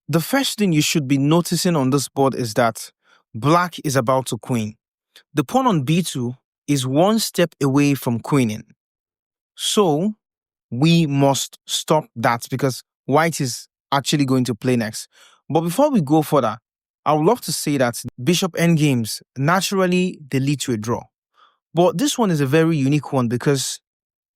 The first thing you should be noticing on this board is that black is about to queen. The pawn on b2 is one step away from queening. So we must stop that because white is actually going to play next. But before we go further, I would love to say that bishop endgames, naturally, they lead to a draw. But this one is a very unique one because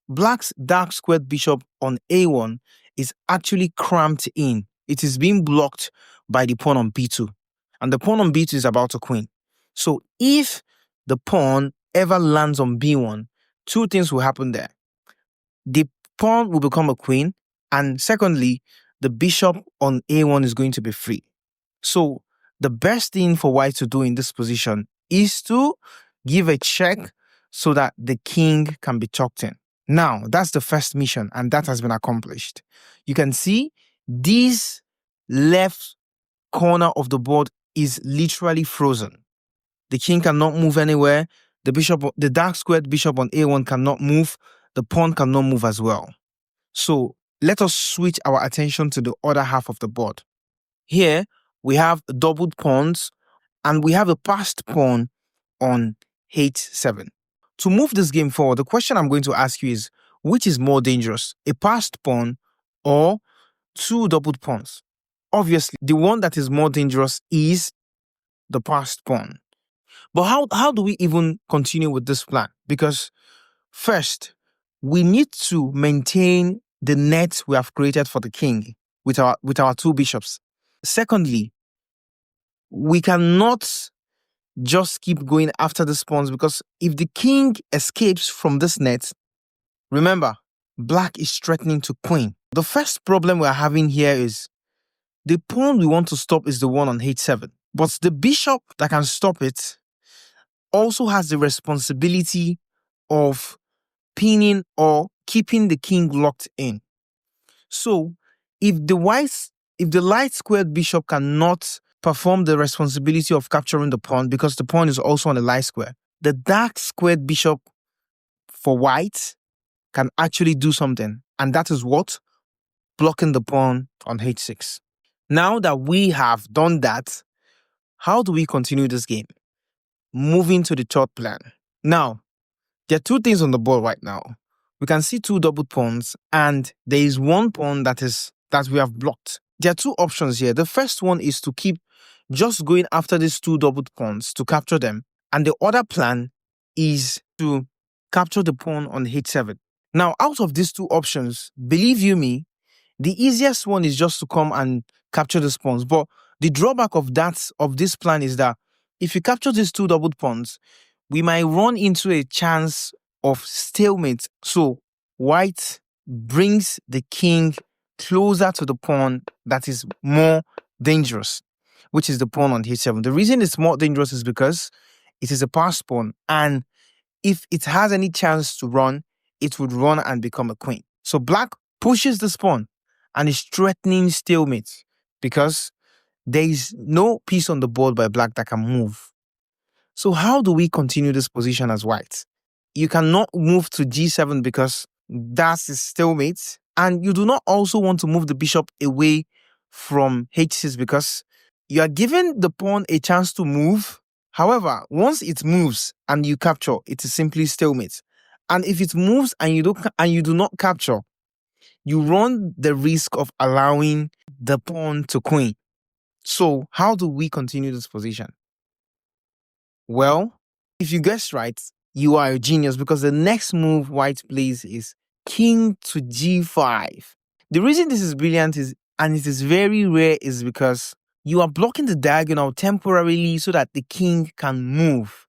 black's dark squared bishop on a1 is actually cramped in. It is being blocked by the pawn on b2. And the pawn on b2 is about to queen. So if the pawn ever lands on b1, two things will happen there. The pawn will become a queen, and secondly, the bishop on a1 is going to be free. So the best thing for white to do in this position is to give a check so that the king can be tucked in. Now, that's the first mission, and that has been accomplished. You can see this left corner of the board is literally frozen. The king cannot move anywhere. The dark squared bishop on a1 cannot move. The pawn cannot move as well. So let us switch our attention to the other half of the board. Here, we have doubled pawns, and we have a passed pawn on h7. To move this game forward, the question I'm going to ask you is, which is more dangerous, a passed pawn or two doubled pawns? Obviously, the one that is more dangerous is the passed pawn. But how do we even continue with this plan? Because first, we need to maintain the net we have created for the king with our two bishops. Secondly, we cannot just keep going after the pawns because if the king escapes from this net, remember, black is threatening to queen. The first problem we're having here is the pawn we want to stop is the one on h7. But the bishop that can stop it also has the responsibility of pinning or keeping the king locked in. So if the light squared bishop cannot perform the responsibility of capturing the pawn because the pawn is also on the light square, the dark squared bishop for white can actually do something, and that is what? Blocking the pawn on h6. Now that we have done that, how do we continue this game? Moving to the third plan. Now, there are two things on the board right now. We can see two double pawns, and there is one pawn that we have blocked. There are two options here. The first one is to keep just going after these two double pawns to capture them, and the other plan is to capture the pawn on h7. Now, out of these two options, believe you me, the easiest one is just to come and capture the pawns. But the drawback of this plan is that if you capture these two double pawns, we might run into a chance of stalemate. So white brings the king closer to the pawn that is more dangerous, which is the pawn on h7. The reason it's more dangerous is because it is a passed pawn, and if it has any chance to run, it would run and become a queen. So black pushes this pawn and is threatening stalemate because there is no piece on the board by black that can move. So how do we continue this position as white? You cannot move to g7 because that is stalemate, and you do not also want to move the bishop away from h6 because you are giving the pawn a chance to move. However, once it moves and you capture, it is simply stalemate. And if it moves and you do not capture, you run the risk of allowing the pawn to queen. So how do we continue this position? Well, if you guessed right, you are a genius because the next move white plays is king to g5. The reason this is brilliant and it is very rare is because you are blocking the diagonal temporarily so that the king can move.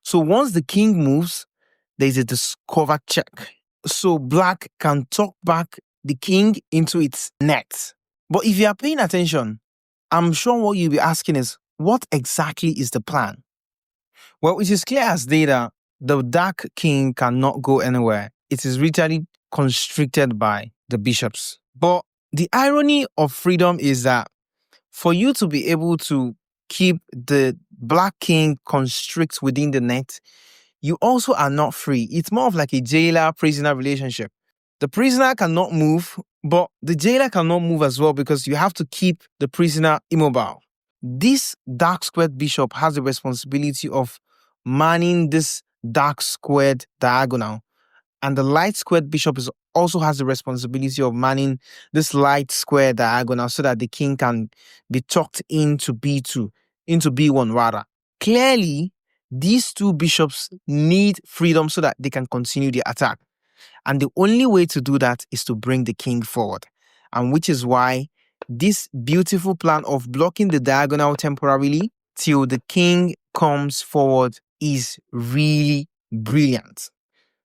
So once the king moves, there is a discover check. So black can tuck back the king into its net. But if you are paying attention, I'm sure what you'll be asking is, what exactly is the plan? Well, it is clear as day that the dark king cannot go anywhere. It is literally constricted by the bishops. But the irony of freedom is that for you to be able to keep the black king constrict within the net, you also are not free. It's more of like a jailer-prisoner relationship. The prisoner cannot move, But the jailer cannot move as well because you have to keep the prisoner immobile. This dark squared bishop has the responsibility of manning this dark squared diagonal. And the light squared bishop also has the responsibility of manning this light square diagonal so that the king can be tucked into B2, into B1 rather. Clearly, these two bishops need freedom so that they can continue the attack. And the only way to do that is to bring the king forward. And which is why this beautiful plan of blocking the diagonal temporarily till the king comes forward is really brilliant.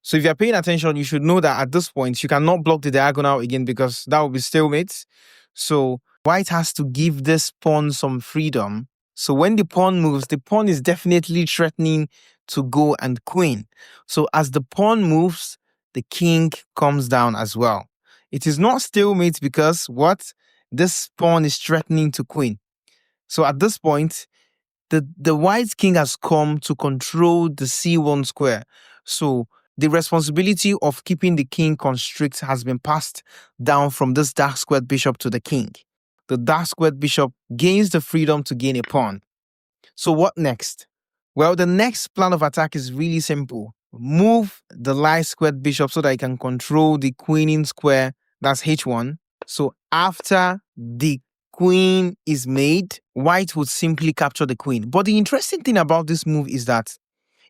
So if you're paying attention, you should know that at this point, you cannot block the diagonal again because that will be stalemate. So white has to give this pawn some freedom. So when the pawn moves, the pawn is definitely threatening to go and queen. So as the pawn moves, the king comes down as well. It is not stalemate because what? This pawn is threatening to queen. So at this point, the white king has come to control the C1 square. So the responsibility of keeping the king constrict has been passed down from this dark squared bishop to the king. The dark squared bishop gains the freedom to gain a pawn. So what next? Well, the next plan of attack is really simple. Move the light squared bishop so that it can control the queening square, that's H1. So after the queen is made, white would simply capture the queen. But the interesting thing about this move is that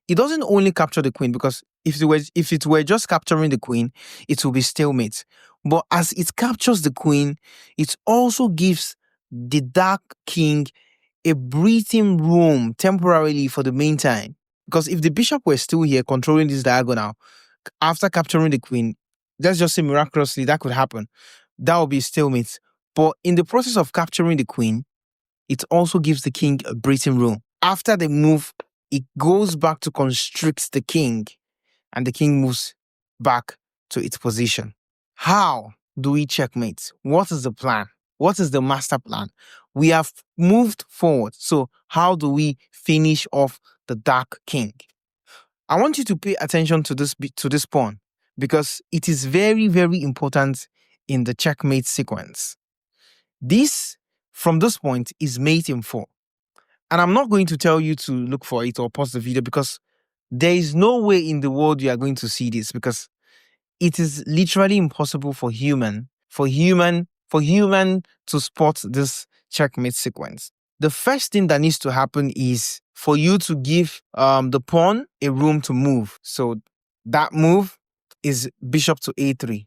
it doesn't only capture the queen, because if it were just capturing the queen, it will be stalemate. But as it captures the queen, it also gives the dark king a breathing room temporarily for the meantime. Because if the bishop were still here controlling this diagonal, after capturing the queen, let's just say miraculously that could happen. That would be stalemate. But in the process of capturing the queen, it also gives the king a breathing room. After the move, it goes back to constrict the king, and the king moves back to its position. How do we checkmate? What is the plan? What is the master plan? We have moved forward. So how do we finish off the dark king? I want you to pay attention to this pawn because it is very, very important in the checkmate sequence. This, from this point, is mate in 4. And I'm not going to tell you to look for it or pause the video because there is no way in the world you are going to see this, because it is literally impossible for human to spot this checkmate sequence. The first thing that needs to happen is for you to give the pawn a room to move. So that move is bishop to A3.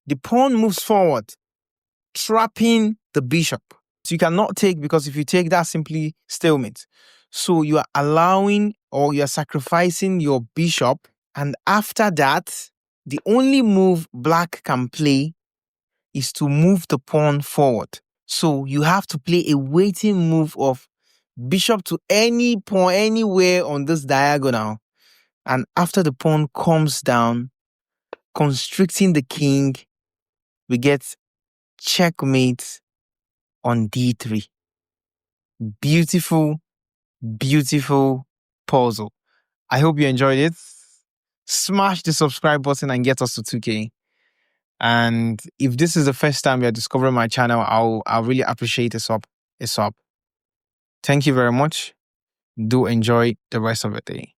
The pawn moves forward, trapping the bishop. So you cannot take, because if you take, that's simply stalemate. So you are allowing, or you are sacrificing your bishop. And after that, the only move black can play is to move the pawn forward. So you have to play a waiting move of bishop to any pawn anywhere on this diagonal. And after the pawn comes down, constricting the king, we get checkmate on D3. Beautiful, beautiful puzzle. I hope you enjoyed it. Smash the subscribe button and get us to 2K. And if this is the first time you're discovering my channel, I'll really appreciate a sub. Thank you very much. Do enjoy the rest of the day.